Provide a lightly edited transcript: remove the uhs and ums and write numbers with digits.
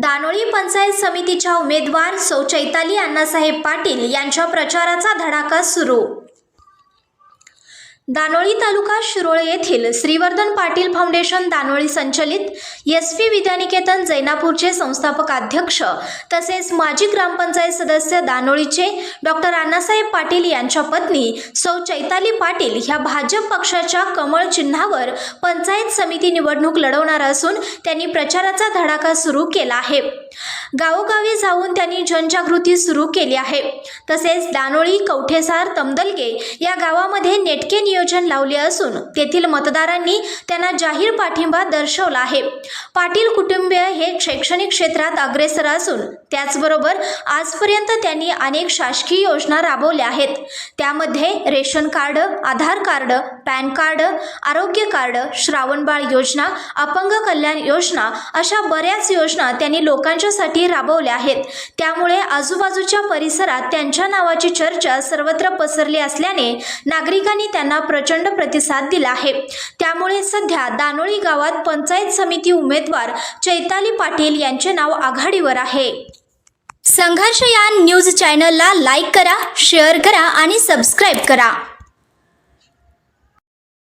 दानोळी पंचायत समितीच्या उमेदवार सौ चैताली अण्णासाहेब पाटील यांच्या प्रचाराचा धडाका सुरू। दानोळी तालुका शिरोळ येथील श्रीवर्धन पाटील फाउंडेशन दानोळी संचलित एसपी विद्यानिकेतन जैनापूरचे संस्थापक अध्यक्ष तसेच माजी ग्रामपंचायत सदस्य दानोळीचे डॉक्टर अण्णासाहेब पाटील यांच्या पत्नी सौ चैताली पाटील ह्या भाजप पक्षाच्या कमळ चिन्हावर पंचायत समिती निवडणूक लढवणार असून त्यांनी प्रचाराचा धडाका सुरू केला आहे। गावोगावी जाऊन त्यांनी जनजागृती सुरू केली आहे। तसेच दानोळी कवठेसार तमदलगे या गावामध्ये नेटके नियोजन लावले असून तेथील मतदारांनी त्यांना जाहीर पाठिंबा दर्शवला आहे। पाटील कुटुंबीय हे शैक्षणिक क्षेत्रात अग्रेसर असून त्याचबरोबर आजपर्यंत त्यांनी अनेक शासकीय योजना राबवल्या आहेत। त्यामध्ये रेशन कार्ड, आधार कार्ड, पॅन कार्ड, आरोग्य कार्ड, श्रावणबाळ योजना, अपंग कल्याण योजना अशा बऱ्याच योजना त्यांनी लोकांच्यासाठी राबवल्या आहेत। त्यामुळे आजूबाजूच्या परिसरात त्यांच्या नावाची चर्चा सर्वत्र पसरली असल्याने नागरिकांनी त्यांना प्रचंड प्रतिसाद दिला आहे। त्यामुळे सध्या दानोळी गावात पंचायत समिती उमेदवार चैताली पाटील यांचे नाव आघाडीवर आहे। संघर्ष या न्यूज चॅनलला लाईक करा, शेअर करा आणि सबस्क्राईब करा।